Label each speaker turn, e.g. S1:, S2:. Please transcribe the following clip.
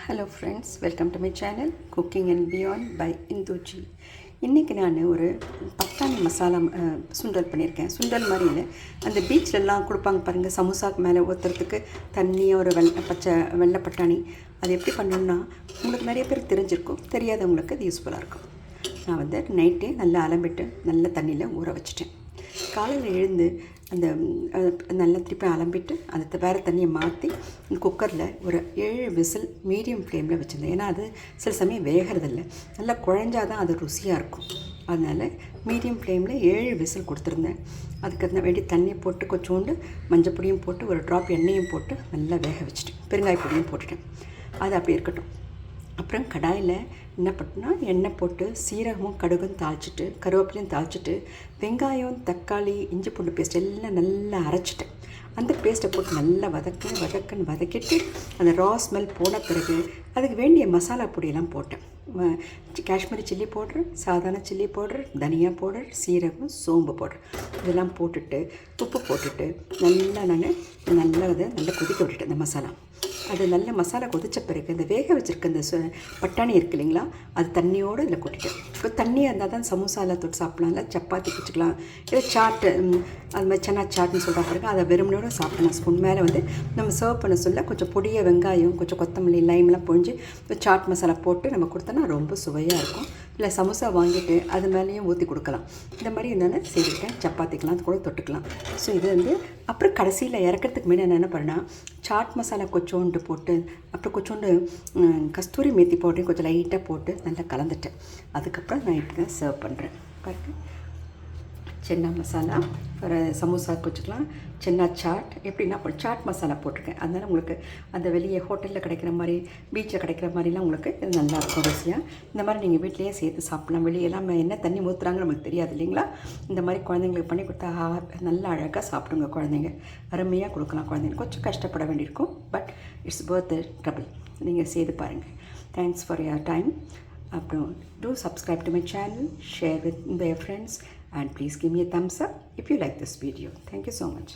S1: Hello friends, welcome to my channel cooking and beyond by Induji. இன்றைக்கி நான் ஒரு பட்டாணி மசாலா சுண்டல் பண்ணியிருக்கேன். சுண்டல் மாதிரி இல்லை, அந்த பீச்லலாம் கொடுப்பாங்க பாருங்கள், சமோசாக்கு மேலே ஊற்றுறதுக்கு தண்ணியாக ஒரு வெள்ளை பட்டாணி. அது எப்படி பண்ணணுன்னா உங்களுக்கு நிறைய பேர் தெரிஞ்சிருக்கும், தெரியாதவங்களுக்கு அது யூஸ்ஃபுல்லாக இருக்கும். நான் நைட்டே நல்லா அலம்பிட்டு நல்ல தண்ணியில் ஊற வச்சுட்டேன். காலையில் எழுந்து அந்த நல்லா திருப்பி அலம்பிட்டு அந்த வேறு தண்ணியை மாற்றி குக்கரில் ஒரு 7 விசில் மீடியம் ஃப்ளேமில் வச்சுருந்தேன். ஏன்னா அது சில சமயம் வேகிறதில்ல, நல்லா குழஞ்சாதான் அது ருசியாக இருக்கும். அதனால் மீடியம் ஃப்ளேமில் 7 விசில் கொடுத்துருந்தேன். அதுக்கு வேண்டி தண்ணி போட்டு கொஞ்சோண்டு மஞ்சள் பொடியும் போட்டு ஒரு ட்ராப் எண்ணெயும் போட்டு நல்லா வேக வச்சுட்டேன். பெருங்காய பொடியும் போட்டுட்டேன். அது அப்படி இருக்கட்டும். அப்புறம் கடாயில் என்ன பண்ணா எண்ணெய் போட்டு சீரகமும் கடுகும் தாளிச்சிட்டு கருவேப்பிலையும் தாளிச்சிட்டு வெங்காயம் தக்காளி இஞ்சி பூண்டு பேஸ்ட் எல்லாம் நல்லா அரைச்சிட்டேன். அந்த பேஸ்ட்டை போட்டு நல்லா வதக்கிட்டு அந்த ரா ஸ்மெல் போன பிறகு அதுக்கு வேண்டிய மசாலா பொடியெல்லாம் போட்டேன். காஷ்மீரி சில்லி பவுடர், சாதாரண சில்லி பவுடர், தனியா பவுடர், சீரகம், சோம்பு பவுடர் இதெல்லாம் போட்டுட்டு உப்பு போட்டுட்டு நல்லா கொதிக்க விட்டுட்டேன். இந்த மசாலா அது நல்ல மசாலா கொதித்த பிறகு இந்த வேக வச்சுருக்க இந்த பட்டாணி இருக்குது இல்லைங்களா, அது தண்ணியோடு இதில் கொட்டிட்டேன். இப்போ தண்ணியாக இருந்தால் தான் சமோசாவில் தொட்டு சாப்பிட்லாம், இல்லை சப்பாத்தி வச்சுக்கலாம், இல்லை சாட்டு அது மாதிரி சன்னா சாட்னு சொல்கிற பிறகு அதை வெறுமனோடு சாப்பிடலாம். ஸ்பூன் மேலே நம்ம சர்வ் பண்ண சொல்ல கொஞ்சம் பொடிய வெங்காயம், கொஞ்சம் கொத்தமல்லி, லைம்லாம் பொழிஞ்சு சாட் மசாலா போட்டு நம்ம கொடுத்தோன்னா ரொம்ப சுவையாக இருக்கும். இல்லை சமோசா வாங்கிட்டு அது மேலேயும் ஊற்றி கொடுக்கலாம். இந்த மாதிரி என்னென்ன செய்திருக்கேன், சப்பாத்திக்கலாம் அது கூட தொட்டுக்கலாம். ஸோ இது அப்புறம் கடைசியில் இறக்கிறதுக்கு முன்னாடி என்ன பண்ணால் சாட் மசாலா கொஞ்சோண்டு போட்டு அப்புறம் கொஞ்சோண்டு கஸ்தூரி மேத்தி பவுடரையும் கொஞ்சம் லைட்டாக போட்டு நல்லா கலந்துட்டேன். அதுக்கப்புறம் நான் இப்படி தான் சர்வ் பண்ணுறேன். பாருங்கள், சென்னா மசாலா சமோசாக்கு வச்சுக்கலாம், சென்னா சாட் எப்படின்னா சாட் மசாலா போட்டிருக்கேன். அதனால் உங்களுக்கு அந்த வெளியே ஹோட்டலில் கிடைக்கிற மாதிரி பீச்சில் கிடைக்கிற மாதிரிலாம் உங்களுக்கு இது நல்லாயிருக்கும் ருசியாக. இந்த மாதிரி நீங்கள் வீட்லேயே சேர்த்து சாப்பிட்லாம். வெளியெல்லாம் என்ன தண்ணி ஊற்றுறாங்க நமக்கு தெரியாது இல்லைங்களா. இந்த மாதிரி குழந்தைங்களுக்கு பண்ணி கொடுத்தா நல்லா அழகாக சாப்பிடுங்க. குழந்தைங்க அருமையாக கொடுக்கலாம். குழந்தைங்க கொஞ்சம் கஷ்டப்பட வேண்டியிருக்கும், but it's worth the trouble. நீங்கள் செய்து பாருங்கள். Thanks for your time. அப்புறம் do subscribe to my channel, share with your friends, and please give me a thumbs up if you like this video. Thank you so much.